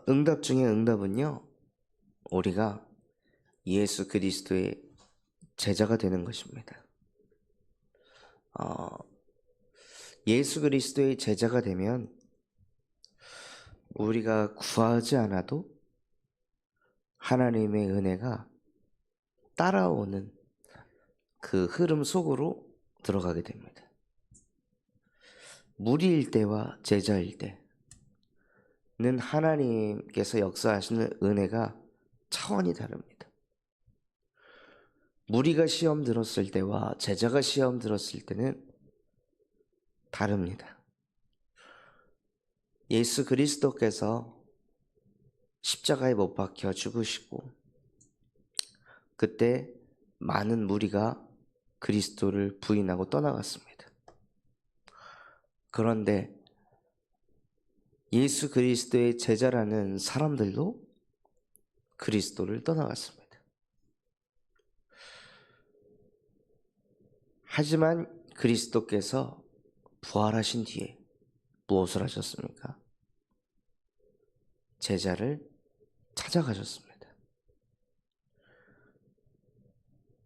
응답 중에 응답은요, 우리가 예수 그리스도의 제자가 되는 것입니다. 어, 예수 그리스도의 제자가 되면 우리가 구하지 않아도 하나님의 은혜가 따라오는 그 흐름 속으로 들어가게 됩니다. 무리일 때와 제자일 때는 하나님께서 역사하시는 은혜가 차원이 다릅니다. 무리가 시험 들었을 때와 제자가 시험 들었을 때는 다릅니다. 예수 그리스도께서 십자가에 못 박혀 죽으시고 그때 많은 무리가 그리스도를 부인하고 떠나갔습니다. 그런데 예수 그리스도의 제자라는 사람들도 그리스도를 떠나갔습니다. 하지만 그리스도께서 부활하신 뒤에 무엇을 하셨습니까? 제자를 찾아가셨습니다.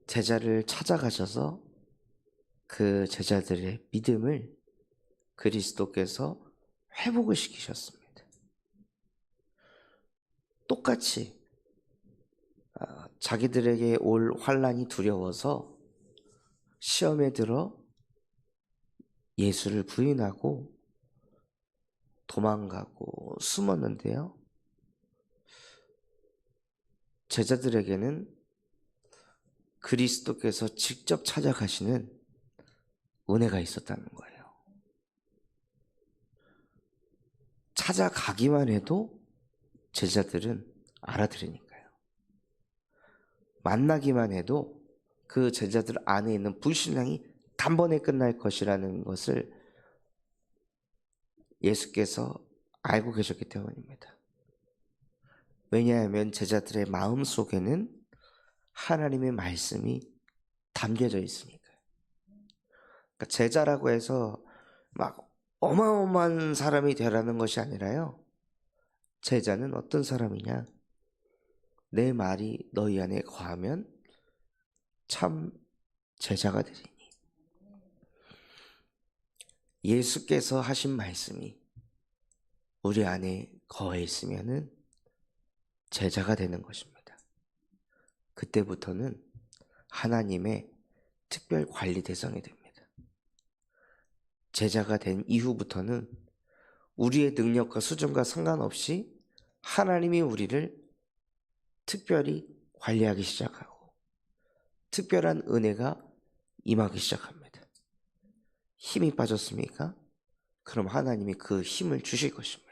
제자를 찾아가셔서 그 제자들의 믿음을 그리스도께서 회복을 시키셨습니다. 똑같이 자기들에게 올 환난이 두려워서 시험에 들어 예수를 부인하고 도망가고 숨었는데요. 제자들에게는 그리스도께서 직접 찾아가시는 은혜가 있었다는 거예요. 찾아가기만 해도 제자들은 알아들으니까요. 만나기만 해도 그 제자들 안에 있는 불신앙이 단번에 끝날 것이라는 것을 예수께서 알고 계셨기 때문입니다. 왜냐하면 제자들의 마음 속에는 하나님의 말씀이 담겨져 있으니까요. 그러니까 제자라고 해서 막 어마어마한 사람이 되라는 것이 아니라요. 제자는 어떤 사람이냐? 내 말이 너희 안에 거하면 참 제자가 되리니. 예수께서 하신 말씀이 우리 안에 거해 있으면은 제자가 되는 것입니다. 그때부터는 하나님의 특별 관리 대상이 됩니다. 제자가 된 이후부터는 우리의 능력과 수준과 상관없이 하나님이 우리를 특별히 관리하기 시작하고 특별한 은혜가 임하기 시작합니다. 힘이 빠졌습니까? 그럼 하나님이 그 힘을 주실 것입니다.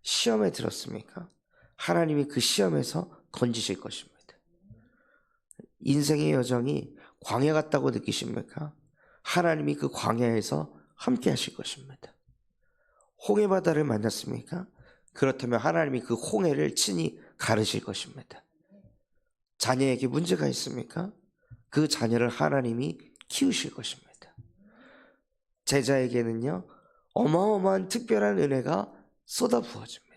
시험에 들었습니까? 하나님이 그 시험에서 건지실 것입니다. 인생의 여정이 광야 같다고 느끼십니까? 하나님이 그 광야에서 함께 하실 것입니다. 홍해 바다를 만났습니까? 그렇다면 하나님이 그 홍해를 친히 가르실 것입니다. 자녀에게 문제가 있습니까? 그 자녀를 하나님이 키우실 것입니다. 제자에게는요, 어마어마한 특별한 은혜가 쏟아부어집니다.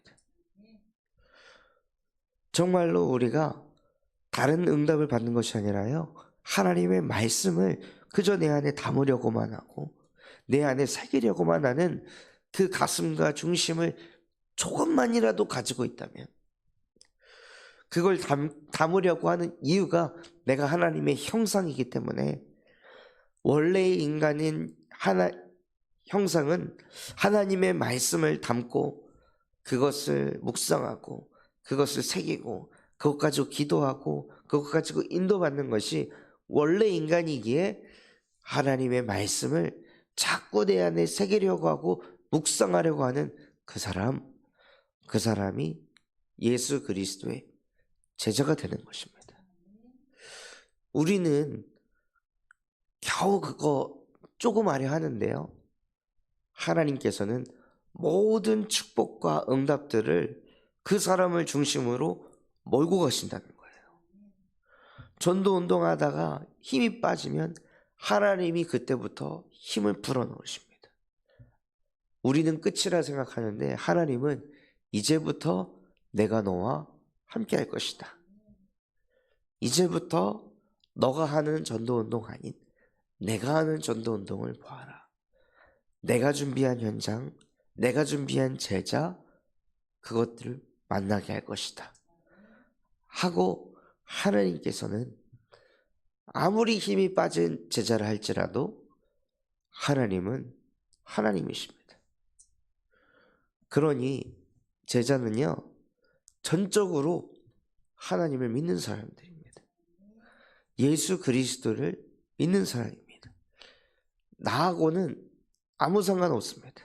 정말로 우리가 다른 응답을 받는 것이 아니라요, 하나님의 말씀을 그저 내 안에 담으려고만 하고 내 안에 새기려고만 하는 그 가슴과 중심을 조금만이라도 가지고 있다면 그걸 담으려고 하는 이유가 내가 하나님의 형상이기 때문에 원래의 인간인 형상은 하나님의 말씀을 담고 그것을 묵상하고 그것을 새기고 그것 가지고 기도하고 그것 가지고 인도받는 것이 원래 인간이기에 하나님의 말씀을 자꾸 내 안에 새기려고 하고 묵상하려고 하는 그 사람이 예수 그리스도의 제자가 되는 것입니다. 우리는 겨우 그거 조금 하려 하는데요, 하나님께서는 모든 축복과 응답들을 그 사람을 중심으로 몰고 가신다는 거예요. 전도 운동하다가 힘이 빠지면 하나님이 그때부터 힘을 불어넣으십니다. 우리는 끝이라 생각하는데 하나님은 이제부터 내가 너와 함께 할 것이다. 이제부터 너가 하는 전도운동 아닌 내가 하는 전도운동을 보아라. 내가 준비한 현장, 내가 준비한 제자, 그것들을 만나게 할 것이다 하고, 하나님께서는 아무리 힘이 빠진 제자를 할지라도 하나님은 하나님이십니다. 그러니 제자는요, 전적으로 하나님을 믿는 사람들입니다. 예수 그리스도를 믿는 사람입니다. 나하고는 아무 상관없습니다.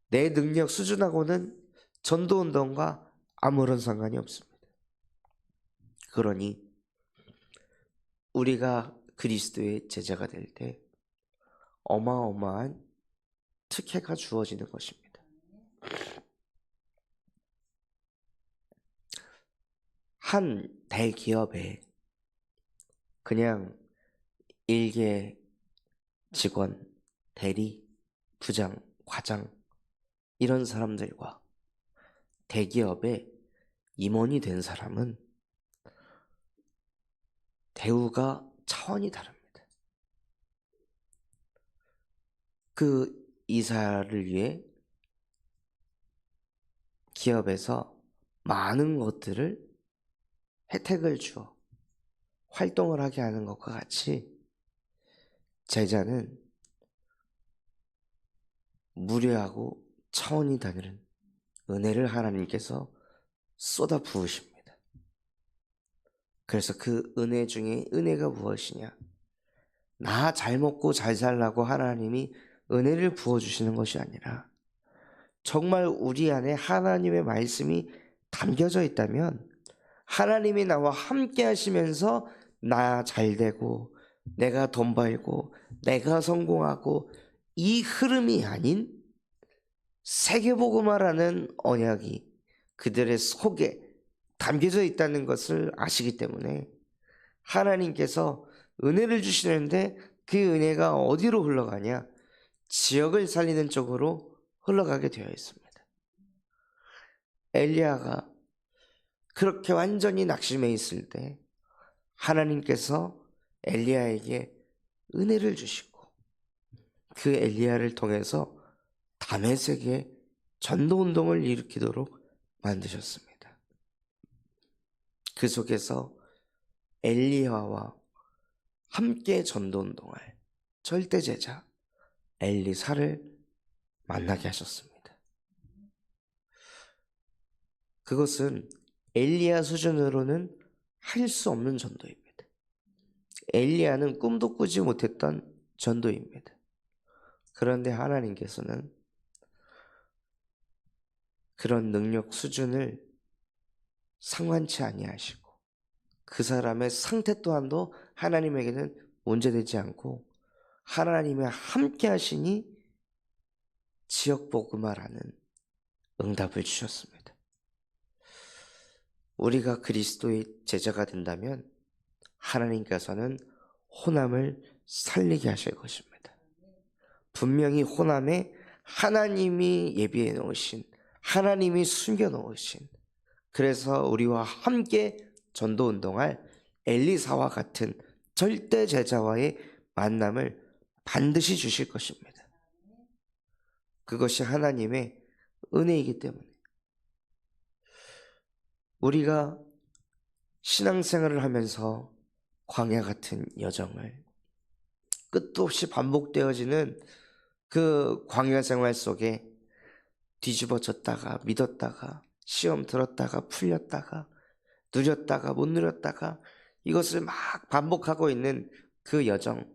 내 능력 수준하고는 전도운동과 아무런 상관이 없습니다. 그러니 우리가 그리스도의 제자가 될 때 어마어마한 특혜가 주어지는 것입니다. 한 대기업에 그냥 일개 직원, 대리, 부장, 과장 이런 사람들과 대기업의 임원이 된 사람은 대우가 차원이 다릅니다. 그 이사를 위해 기업에서 많은 것들을 혜택을 주어 활동을 하게 하는 것과 같이 제자는 무료하고 차원이 다른 은혜를 하나님께서 쏟아 부으십니다. 그래서 그 은혜 중에 은혜가 무엇이냐? 나 잘 먹고 잘 살라고 하나님이 은혜를 부어주시는 것이 아니라 정말 우리 안에 하나님의 말씀이 담겨져 있다면 하나님이 나와 함께 하시면서 나 잘되고 내가 돈 벌고 내가 성공하고 이 흐름이 아닌 세계복음화라는 언약이 그들의 속에 담겨져 있다는 것을 아시기 때문에 하나님께서 은혜를 주시는데 그 은혜가 어디로 흘러가냐? 지역을 살리는 쪽으로 흘러가게 되어 있습니다. 엘리야가 그렇게 완전히 낙심해 있을 때 하나님께서 엘리야에게 은혜를 주시고 그 엘리야를 통해서 다메섹에 전도운동을 일으키도록 만드셨습니다. 그 속에서 엘리야와 함께 전도운동할 절대제자 엘리사를 만나게 하셨습니다. 그것은 엘리야 수준으로는 할 수 없는 전도입니다. 엘리야는 꿈도 꾸지 못했던 전도입니다. 그런데 하나님께서는 그런 능력 수준을 상관치 아니하시고 그 사람의 상태 또한도 하나님에게는 문제되지 않고 하나님의 함께 하시니 지역복음화라는 응답을 주셨습니다. 우리가 그리스도의 제자가 된다면 하나님께서는 호남을 살리게 하실 것입니다. 분명히 호남에 하나님이 예비해 놓으신, 하나님이 숨겨 놓으신, 그래서 우리와 함께 전도운동할 엘리사와 같은 절대 제자와의 만남을 반드시 주실 것입니다. 그것이 하나님의 은혜이기 때문에 우리가 신앙생활을 하면서 광야 같은 여정을 끝도 없이 반복되어지는 그 광야 생활 속에 뒤집어졌다가 믿었다가 시험 들었다가 풀렸다가 누렸다가 못 누렸다가 이것을 막 반복하고 있는 그 여정,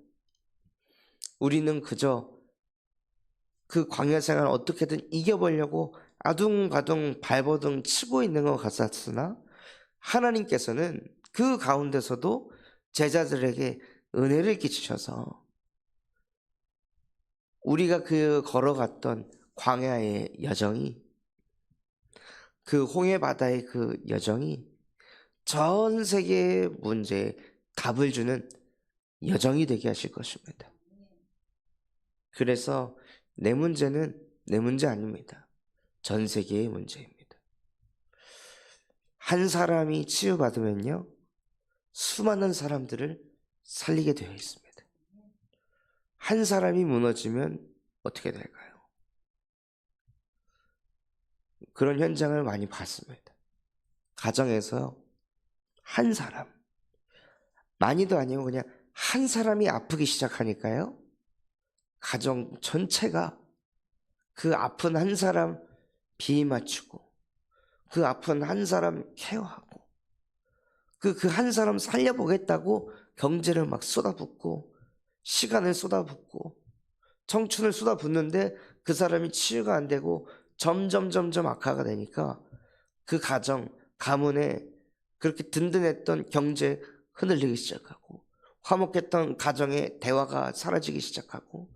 우리는 그저 그 광야 생활을 어떻게든 이겨보려고 아둥바둥 발버둥 치고 있는 것 같았으나 하나님께서는 그 가운데서도 제자들에게 은혜를 끼치셔서 우리가 그 걸어갔던 광야의 여정이, 그 홍해 바다의 그 여정이 전 세계의 문제에 답을 주는 여정이 되게 하실 것입니다. 그래서 내 문제는 내 문제 아닙니다. 전 세계의 문제입니다. 한 사람이 치유받으면요, 수많은 사람들을 살리게 되어 있습니다. 한 사람이 무너지면 어떻게 될까요? 그런 현장을 많이 봤습니다. 가정에서 한 사람, 많이도 아니고 그냥 한 사람이 아프기 시작하니까요, 가정 전체가 그 아픈 한 사람 비위 맞추고, 그 아픈 한 사람 케어하고, 그 한 사람 살려보겠다고 경제를 막 쏟아붓고, 시간을 쏟아붓고, 청춘을 쏟아붓는데 그 사람이 치유가 안 되고 점점 악화가 되니까 그 가문에 그렇게 든든했던 경제 흔들리기 시작하고, 화목했던 가정의 대화가 사라지기 시작하고,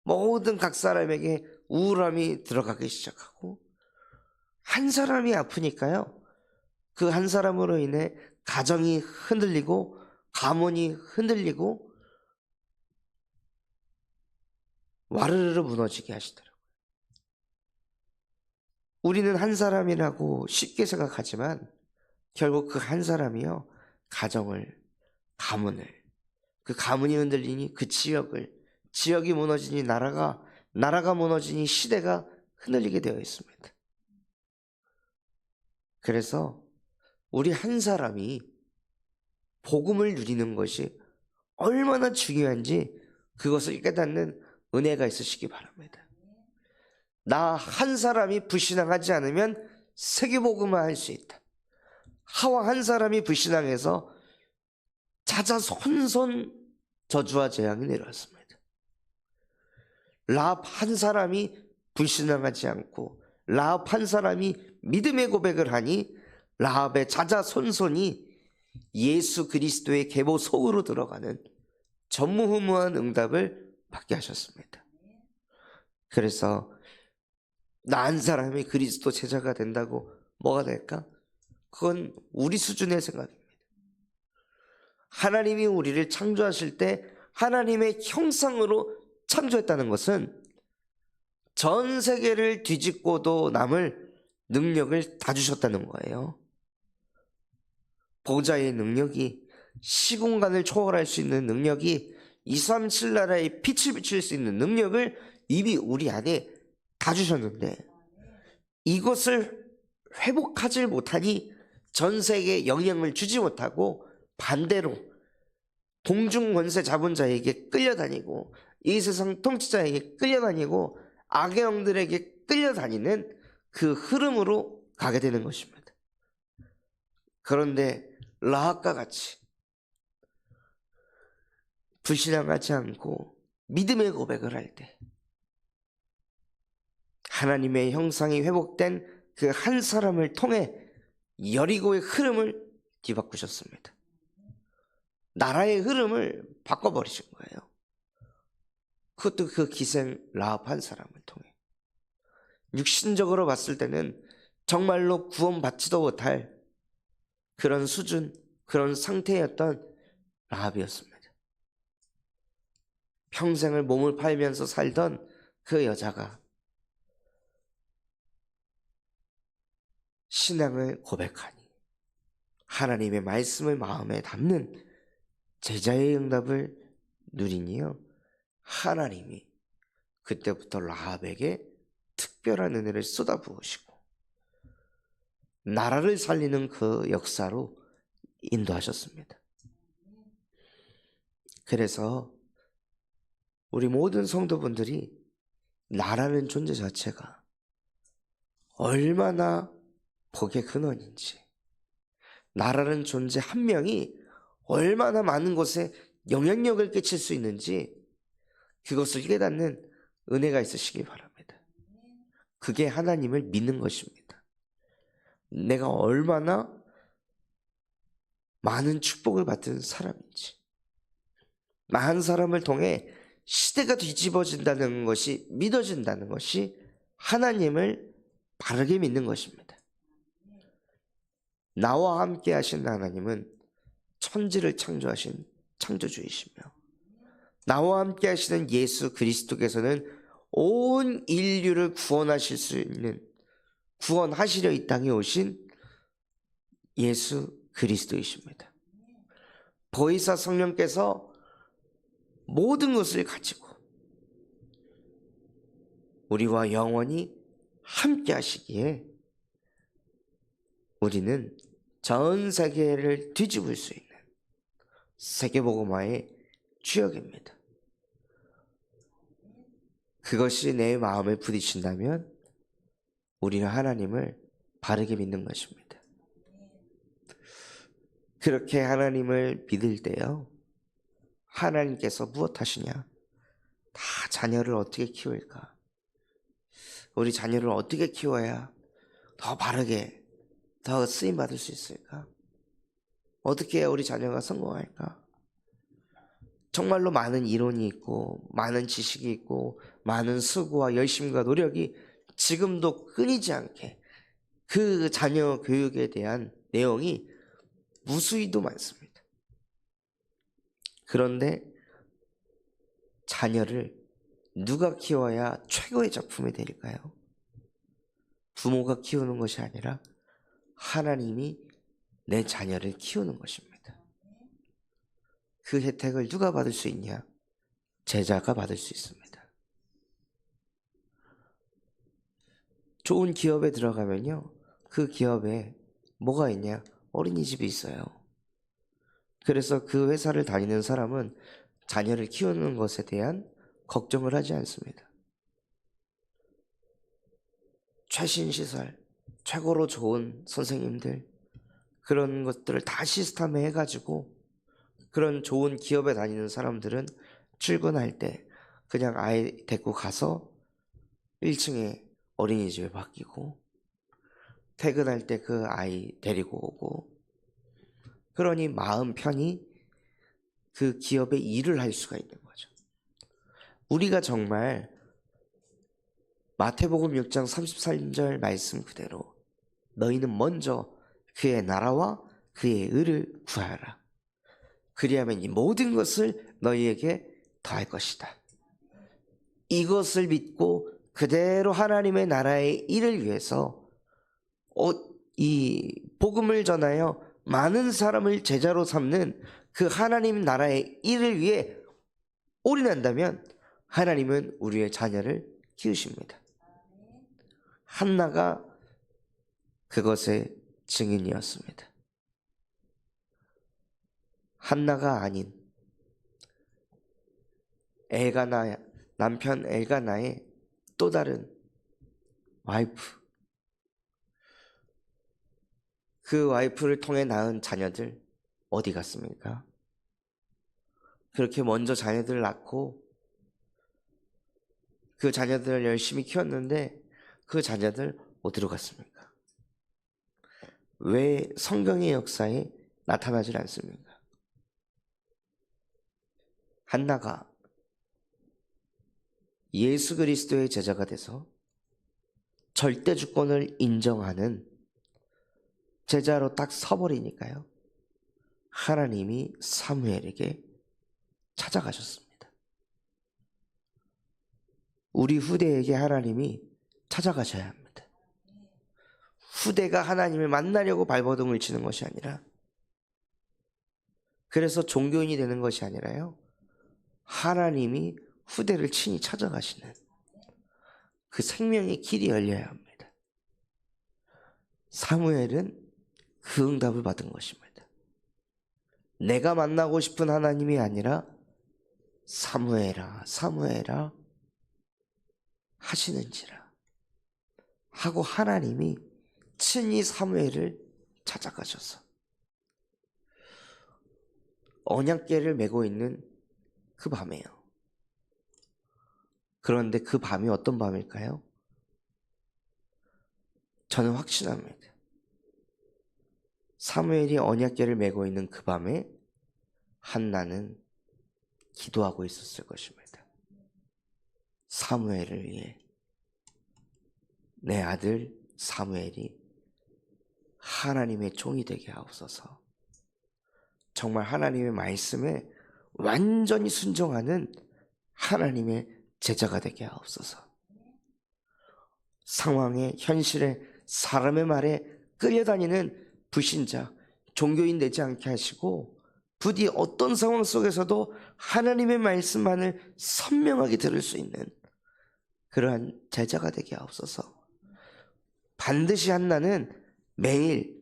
모든 각 사람에게 우울함이 들어가기 시작하고, 한 사람이 아프니까요, 그 한 사람으로 인해 가정이 흔들리고 가문이 흔들리고 와르르 무너지게 하시더라고요. 우리는 한 사람이라고 쉽게 생각하지만 결국 그 한 사람이요, 가정을, 가문을, 그 가문이 흔들리니 그 지역이 무너지니 나라가 무너지니 시대가 흔들리게 되어 있습니다. 그래서 우리 한 사람이 복음을 누리는 것이 얼마나 중요한지 그것을 깨닫는 은혜가 있으시기 바랍니다. 나 한 사람이 불신앙하지 않으면 세계복음을 할 수 있다. 하와 한 사람이 불신앙해서 자자손손 저주와 재앙이 내려왔습니다. 라합 한 사람이 불신앙하지 않고 라합 한 사람이 믿음의 고백을 하니 라합의 자자손손이 예수 그리스도의 계보 속으로 들어가는 전무후무한 응답을 받게 하셨습니다. 그래서 나 한 사람이 그리스도 제자가 된다고 뭐가 될까? 그건 우리 수준의 생각입니다. 하나님이 우리를 창조하실 때 하나님의 형상으로 창조했다는 것은 전 세계를 뒤집고도 남을 능력을 다 주셨다는 거예요. 보좌의 능력이, 시공간을 초월할 수 있는 능력이, 237 나라에 빛을 비출 수 있는 능력을 이미 우리 안에 다 주셨는데 이것을 회복하지 못하니 전 세계에 영향을 주지 못하고 반대로 공중 권세 잡은 자에게 끌려다니고 이 세상 통치자에게 끌려다니고 악의 영들에게 끌려다니는 그 흐름으로 가게 되는 것입니다. 그런데 라합과 같이 불신앙하지 않고 믿음의 고백을 할 때 하나님의 형상이 회복된 그 한 사람을 통해 여리고의 흐름을 뒤바꾸셨습니다. 나라의 흐름을 바꿔버리신 거예요. 그것도 그 기생 라합 한 사람을 통해. 육신적으로 봤을 때는 정말로 구원받지도 못할 그런 수준, 그런 상태였던 라합이었습니다. 평생을 몸을 팔면서 살던 그 여자가 신앙을 고백하니 하나님의 말씀을 마음에 담는 제자의 응답을 누리니요, 하나님이 그때부터 라합에게 특별한 은혜를 쏟아부으시고 나라를 살리는 그 역사로 인도하셨습니다. 그래서 우리 모든 성도분들이 나라는 존재 자체가 얼마나 복의 근원인지, 나라는 존재 한 명이 얼마나 많은 곳에 영향력을 끼칠 수 있는지 그것을 깨닫는 은혜가 있으시기 바랍니다. 그게 하나님을 믿는 것입니다. 내가 얼마나 많은 축복을 받은 사람인지, 많은 사람을 통해 시대가 뒤집어진다는 것이 믿어진다는 것이 하나님을 바르게 믿는 것입니다. 나와 함께 하신 하나님은 천지를 창조하신 창조주이시며 나와 함께 하시는 예수 그리스도께서는 온 인류를 구원하실 수 있는 구원하시려 이 땅에 오신 예수 그리스도이십니다. 보혜사 성령께서 모든 것을 가지고 우리와 영원히 함께 하시기에 우리는 전 세계를 뒤집을 수 있는 세계복음화의 주역입니다. 그것이 내 마음에 부딪힌다면 우리는 하나님을 바르게 믿는 것입니다. 그렇게 하나님을 믿을 때요, 하나님께서 무엇 하시냐? 다 자녀를 어떻게 키울까? 우리 자녀를 어떻게 키워야 더 바르게 더 쓰임 받을 수 있을까? 어떻게 해야 우리 자녀가 성공할까? 정말로 많은 이론이 있고 많은 지식이 있고 많은 수고와 열심과 노력이 지금도 끊이지 않게 그 자녀 교육에 대한 내용이 무수히도 많습니다. 그런데 자녀를 누가 키워야 최고의 작품이 될까요? 부모가 키우는 것이 아니라 하나님이 내 자녀를 키우는 것입니다. 그 혜택을 누가 받을 수 있냐? 제자가 받을 수 있습니다. 좋은 기업에 들어가면요, 그 기업에 뭐가 있냐? 어린이집이 있어요. 그래서 그 회사를 다니는 사람은 자녀를 키우는 것에 대한 걱정을 하지 않습니다. 최신 시설, 최고로 좋은 선생님들, 그런 것들을 다 시스템에 해가지고 그런 좋은 기업에 다니는 사람들은 출근할 때 그냥 아이 데리고 가서 1층에 어린이집에 맡기고 퇴근할 때 그 아이 데리고 오고, 그러니 마음 편히 그 기업에 일을 할 수가 있는 거죠. 우리가 정말 마태복음 6장 33절 말씀 그대로 너희는 먼저 그의 나라와 그의 의를 구하라. 그리하면 이 모든 것을 너희에게 더할 것이다. 이것을 믿고 그대로 하나님의 나라의 일을 위해서 이 복음을 전하여 많은 사람을 제자로 삼는 그 하나님 나라의 일을 위해 올인한다면 하나님은 우리의 자녀를 키우십니다. 한나가 그것의 증인이었습니다. 한나가 아닌 엘가나, 남편 엘가나의 또 다른 와이프, 그 와이프를 통해 낳은 자녀들 어디 갔습니까? 그렇게 먼저 자녀들을 낳고 그 자녀들을 열심히 키웠는데 그 자녀들 어디로 갔습니까? 왜 성경의 역사에 나타나질 않습니까? 한나가 예수 그리스도의 제자가 돼서 절대 주권을 인정하는 제자로 딱 서버리니까요, 하나님이 사무엘에게 찾아가셨습니다. 우리 후대에게 하나님이 찾아가셔야 합니다. 후대가 하나님을 만나려고 발버둥을 치는 것이 아니라, 그래서 종교인이 되는 것이 아니라요, 하나님이 후대를 친히 찾아가시는 그 생명의 길이 열려야 합니다. 사무엘은 그 응답을 받은 것입니다. 내가 만나고 싶은 하나님이 아니라 사무엘아 사무엘아 하시는지라 하고 하나님이 친히 사무엘을 찾아가셔서 언약궤를 메고 있는 그 밤이에요. 그런데 그 밤이 어떤 밤일까요? 저는 확신합니다. 사무엘이 언약궤를 메고 있는 그 밤에 한나는 기도하고 있었을 것입니다. 사무엘을 위해 내 아들 사무엘이 하나님의 종이 되게 하옵소서. 정말 하나님의 말씀에 완전히 순종하는 하나님의 제자가 되게 하옵소서. 상황에 현실에 사람의 말에 끌려다니는 불신자, 종교인 되지 않게 하시고 부디 어떤 상황 속에서도 하나님의 말씀만을 선명하게 들을 수 있는 그러한 제자가 되게 하옵소서. 반드시 한나는 매일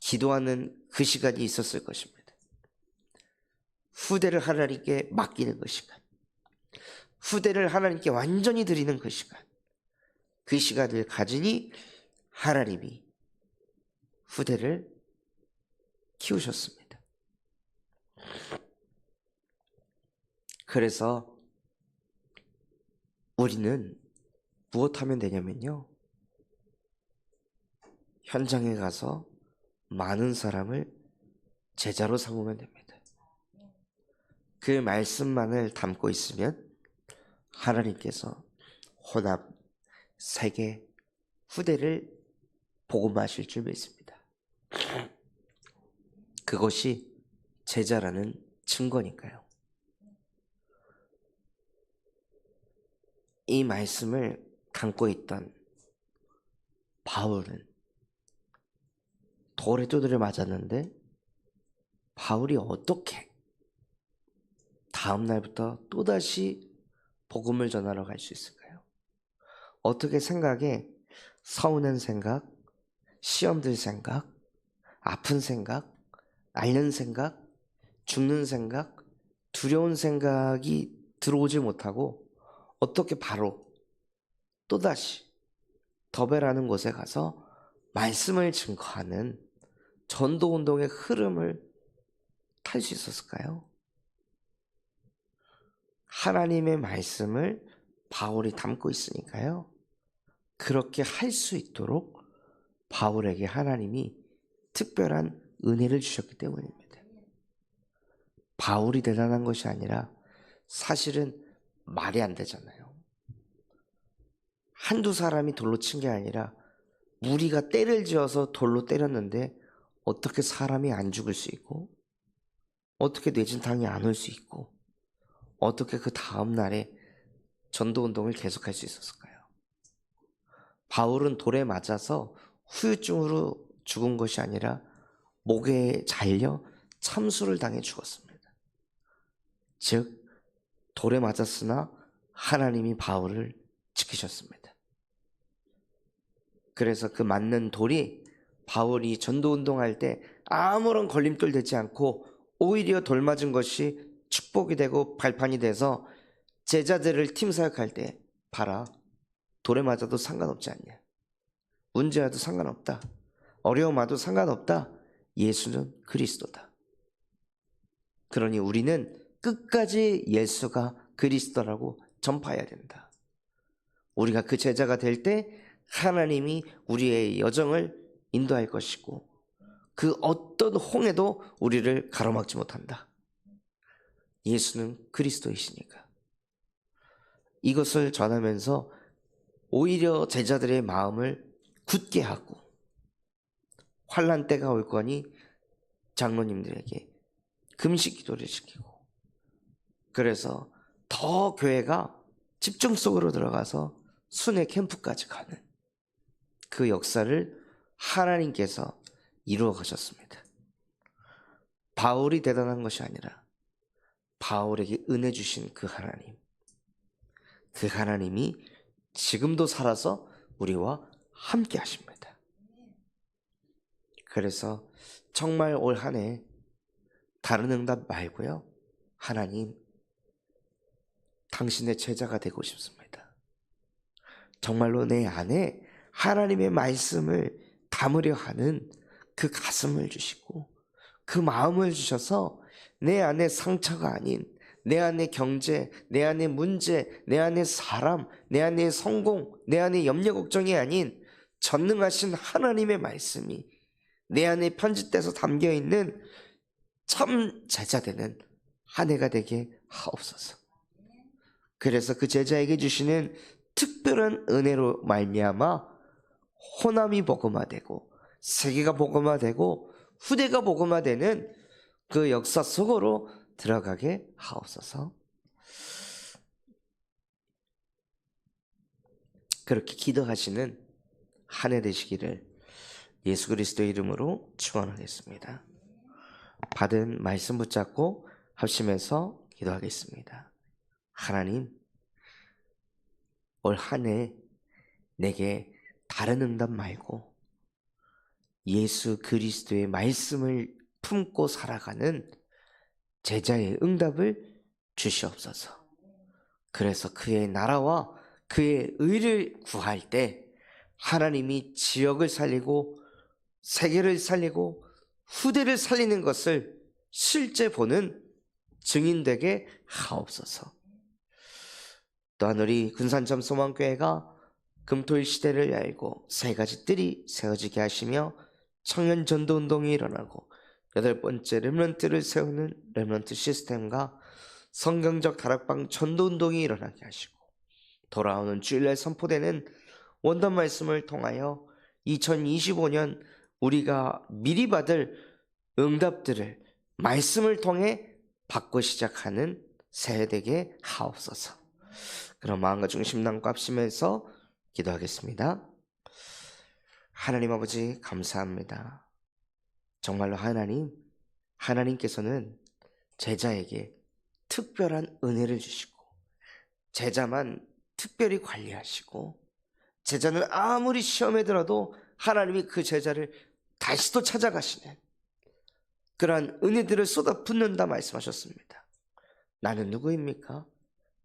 기도하는 그 시간이 있었을 것입니다. 후대를 하나님께 맡기는 그 시간, 후대를 하나님께 완전히 드리는 그 시간, 그 시간을 가지니 하나님이 후대를 키우셨습니다. 그래서 우리는 무엇하면 되냐면요, 현장에 가서 많은 사람을 제자로 삼으면 됩니다. 그 말씀만을 담고 있으면 하나님께서 혼합, 세계, 후대를 복음하실 줄 믿습니다. 그것이 제자라는 증거니까요. 이 말씀을 담고 있던 바울은 돌에 두드려 맞았는데 바울이 어떻게 다음 날부터 또다시 복음을 전하러 갈 수 있을까요? 어떻게 생각에 서운한 생각, 시험 들 생각, 아픈 생각, 앓는 생각, 죽는 생각, 두려운 생각이 들어오지 못하고 어떻게 바로 또다시 더베라는 곳에 가서 말씀을 증거하는 전도운동의 흐름을 탈 수 있었을까요? 하나님의 말씀을 바울이 담고 있으니까요, 그렇게 할 수 있도록 바울에게 하나님이 특별한 은혜를 주셨기 때문입니다. 바울이 대단한 것이 아니라 사실은 말이 안 되잖아요. 한두 사람이 돌로 친 게 아니라 무리가 때를 지어서 돌로 때렸는데 어떻게 사람이 안 죽을 수 있고, 어떻게 뇌진탕이 안 올 수 있고, 어떻게 그 다음 날에 전도운동을 계속할 수 있었을까요? 바울은 돌에 맞아서 후유증으로 죽은 것이 아니라 목에 잘려 참수를 당해 죽었습니다. 즉 돌에 맞았으나 하나님이 바울을 지키셨습니다. 그래서 그 맞는 돌이 바울이 전도운동할 때 아무런 걸림돌 되지 않고 오히려 돌 맞은 것이 축복이 되고 발판이 돼서 제자들을 팀 사역할 때, 봐라, 돌에 맞아도 상관없지 않냐, 문제 와도 상관없다, 어려움 와도 상관없다, 예수는 그리스도다. 그러니 우리는 끝까지 예수가 그리스도라고 전파해야 된다. 우리가 그 제자가 될 때 하나님이 우리의 여정을 인도할 것이고 그 어떤 홍해도 우리를 가로막지 못한다. 예수는 그리스도이시니까. 이것을 전하면서 오히려 제자들의 마음을 굳게 하고, 환난 때가 올 거니 장로님들에게 금식 기도를 시키고, 그래서 더 교회가 집중 속으로 들어가서 순회 캠프까지 가는 그 역사를 하나님께서 이루어 가셨습니다. 바울이 대단한 것이 아니라 바울에게 은혜 주신 그 하나님, 그 하나님이 지금도 살아서 우리와 함께 하십니다. 그래서 정말 올 한 해 다른 응답 말고요, 하나님, 당신의 제자가 되고 싶습니다. 정말로 내 안에 하나님의 말씀을 담으려 하는 그 가슴을 주시고 그 마음을 주셔서 내 안에 상처가 아닌, 내 안에 경제, 내 안에 문제, 내 안에 사람, 내 안에 성공, 내 안에 염려 걱정이 아닌 전능하신 하나님의 말씀이 내 안에 편집돼서 담겨있는 참 제자 되는 한 해가 되게 하옵소서. 그래서 그 제자에게 주시는 특별한 은혜로 말미암아 호남이 복음화되고 세계가 복음화되고 후대가 복음화되는 그 역사 속으로 들어가게 하옵소서. 그렇게 기도하시는 한 해 되시기를 예수 그리스도의 이름으로 축원하겠습니다. 받은 말씀 붙잡고 합심해서 기도하겠습니다. 하나님, 올 한 해 내게 다른 응답 말고 예수 그리스도의 말씀을 품고 살아가는 제자의 응답을 주시옵소서. 그래서 그의 나라와 그의 의를 구할 때 하나님이 지역을 살리고 세계를 살리고 후대를 살리는 것을 실제 보는 증인되게 하옵소서. 또한 우리 군산점 소망교회가 금토일 시대를 열고 세 가지 뜰이 세워지게 하시며 청년 전도 운동이 일어나고 8번째 렘넌트를 세우는 렘넌트 시스템과 성경적 다락방 전도 운동이 일어나게 하시고 돌아오는 주일날 선포되는 원단 말씀을 통하여 2025년 우리가 미리 받을 응답들을 말씀을 통해 받고 시작하는 새해 되게 하옵소서. 그럼 마음과 중심 담고 합심해서 기도하겠습니다. 하나님 아버지 감사합니다. 정말로 하나님께서는 제자에게 특별한 은혜를 주시고 제자만 특별히 관리하시고 제자는 아무리 시험에 들어도 하나님이 그 제자를 다시 또 찾아가시는 그러한 은혜들을 쏟아붓는다 말씀하셨습니다. 나는 누구입니까?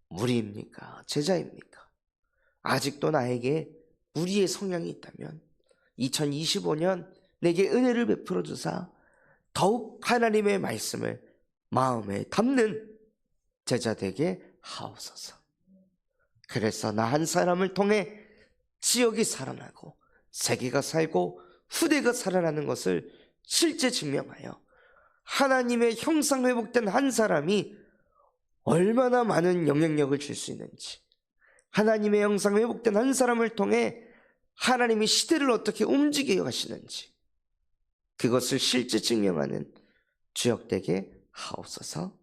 무리입니까? 제자입니까? 아직도 나에게 무리의 성향이 있다면 2025년 내게 은혜를 베풀어 주사 더욱 하나님의 말씀을 마음에 담는 제자 되게 하옵소서. 그래서 나 한 사람을 통해 지역이 살아나고 세계가 살고 후대가 살아나는 것을 실제 증명하여 하나님의 형상 회복된 한 사람이 얼마나 많은 영향력을 줄 수 있는지, 하나님의 형상 회복된 한 사람을 통해 하나님이 시대를 어떻게 움직여 가시는지 그것을 실제 증명하는 주역되게 하옵소서.